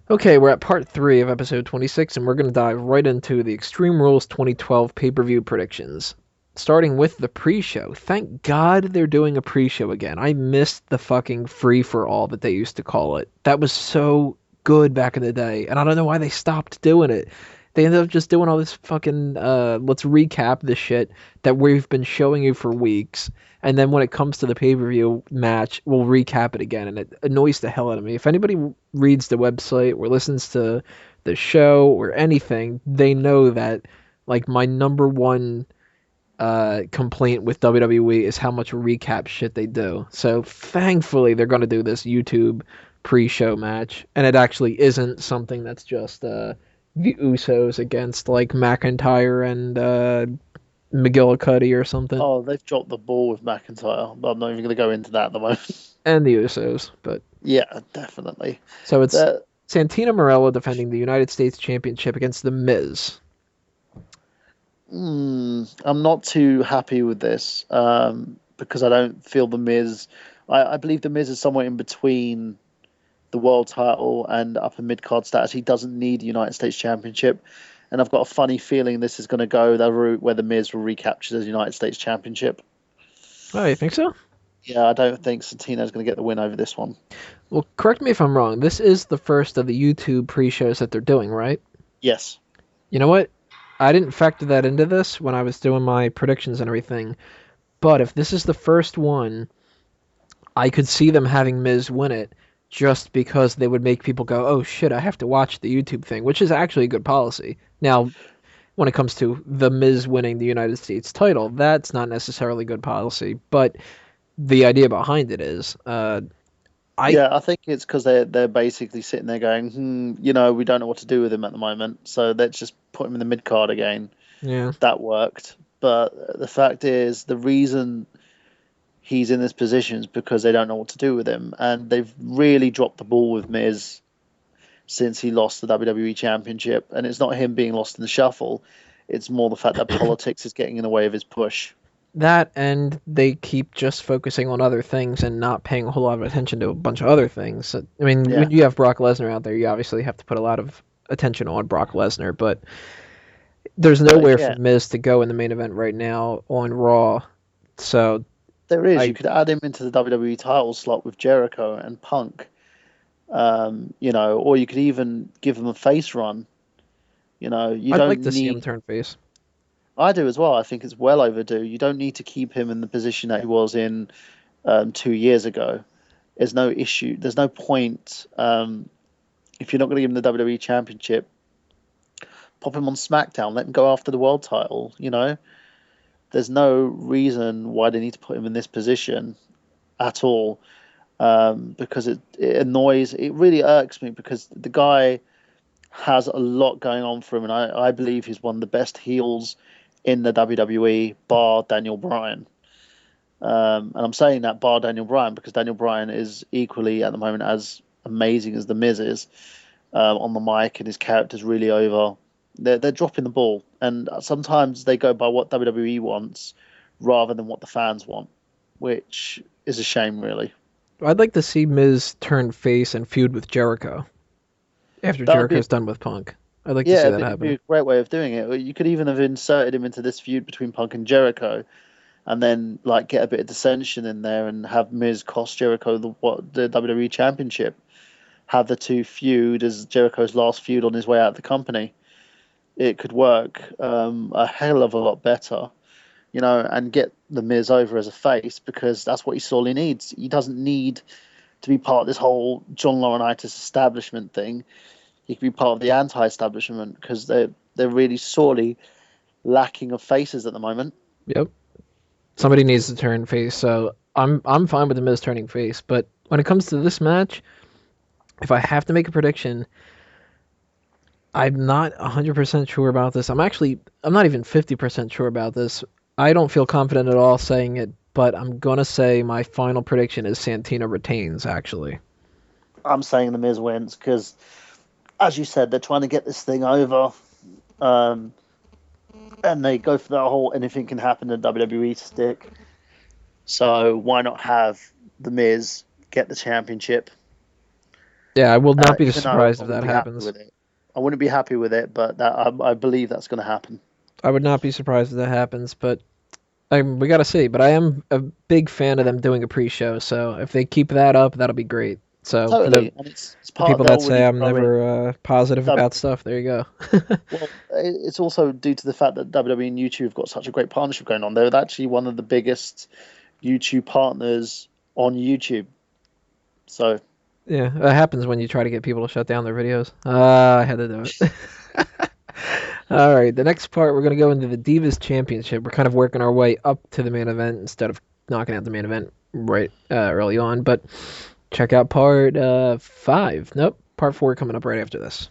Okay, we're at part 3 of episode 26, and we're going to dive right into the Extreme Rules 2012 pay-per-view predictions. Starting with the pre-show. Thank God they're doing a pre-show again. I missed the fucking free-for-all that they used to call it. That was so good back in the day, and I don't know why they stopped doing it. They ended up just doing all this fucking, let's recap this shit that we've been showing you for weeks, and then when it comes to the pay-per-view match, we'll recap it again, and it annoys the hell out of me. If anybody reads the website or listens to the show or anything, they know that like my number one complaint with WWE is how much recap shit they do. So thankfully they're going to do this YouTube pre-show match, and it actually isn't something that's just the Usos against like McIntyre and McGillicuddy or something, Oh, they've dropped the ball with McIntyre, but I'm not even going to go into that at the moment. and the Usos. But Yeah, definitely. so it's That Santino Marella defending the United States Championship against The Miz. I'm not too happy with this because I don't feel the Miz. I believe the Miz is somewhere in between the world title and upper mid card status. He doesn't need the United States Championship, and I've got a funny feeling this is going to go the route where the Miz will recapture the United States Championship. Oh, you think so? Yeah, I don't think Santino's going to get the win over this one. Well, correct me if I'm wrong. This is the first of the YouTube pre-shows that they're doing, right? Yes. You know what? I didn't factor that into this when I was doing my predictions and everything. But if this is the first one, I could see them having Miz win it just because they would make people go, "Oh shit, I have to watch the YouTube thing," which is actually a good policy. Now, when it comes to the Miz winning the United States title, that's not necessarily good policy, but the idea behind it is. I Yeah, I think it's because they're basically sitting there going, we don't know what to do with him at the moment, so let's just put him in the mid card again. Yeah, That worked, but the fact is, the reason he's in this position is because they don't know what to do with him, and they've really dropped the ball with Miz since he lost the WWE Championship, and it's not him being lost in the shuffle; it's more the fact that politics is getting in the way of his push. that and they keep just focusing on other things and not paying a whole lot of attention to a bunch of other things. I mean, Yeah, when you have Brock Lesnar out there, you obviously have to put a lot of attention on Brock Lesnar, but there's but nowhere for again, Miz to go in the main event right now on Raw. So there is. You I could add him into the WWE title slot with Jericho and Punk. Or you could even give him a face run. You I'd like don't to see need. him turn face. I do as well. I think it's well overdue. You don't need to keep him in the position that he was in 2 years ago. There's no issue. There's no point if you're not going to give him the WWE Championship. Pop him on SmackDown. Let him go after the world title. There's no reason why they need to put him in this position at all. Because it annoys. It really irks me because the guy has a lot going on for him, and I believe he's one of the best heels in the WWE, bar Daniel Bryan. And I'm saying that bar Daniel Bryan because Daniel Bryan is equally at the moment as amazing as The Miz is on the mic, and his character's really over. They're dropping the ball, and sometimes they go by what WWE wants rather than what the fans want, which is a shame, really. I'd like to see Miz turn face and feud with Jericho after That would be Jericho's done with Punk. I'd like to see Yeah, that it'd be happen. a great way of doing it. You could even have inserted him into this feud between Punk and Jericho, and then like get a bit of dissension in there, and have Miz cost Jericho the WWE Championship. Have the two feud as Jericho's last feud on his way out of the company. It could work a hell of a lot better, and get the Miz over as a face because that's what he sorely needs. He doesn't need to be part of this whole John Laurinaitis establishment thing. He could be part of the anti-establishment because they're really sorely lacking of faces at the moment. Yep. Somebody needs to turn face, so I'm fine with the Miz turning face. But when it comes to this match, if I have to make a prediction, I'm not 100% sure about this. I'm not even 50% sure about this. I don't feel confident at all saying it, but I'm gonna say my final prediction is Santino retains. Actually, I'm saying the Miz wins because, as you said, they're trying to get this thing over, um, and they go for that whole anything can happen in WWE stick. So why not have the Miz get the championship? Yeah, I will not be Even though surprised I if wouldn't that be happy happens. with it. I wouldn't be happy with it, but I believe that's going to happen. I would not be surprised if that happens, but we got to see. But I am a big fan of them doing a pre-show, so if they keep that up, that'll be great. So Totally, and it's the part of people their that say already I'm growing. never positive about stuff, there you go. Well, it's also due to the fact that WWE and YouTube have got such a great partnership going on. They're actually one of the biggest YouTube partners on YouTube. So, Yeah, it happens when you try to get people to shut down their videos. I had to do it. All right, the next part we're gonna go into the Divas Championship. We're kind of working our way up to the main event instead of knocking out the main event right early on. But check out part 5. Nope, part 4 coming up right after this.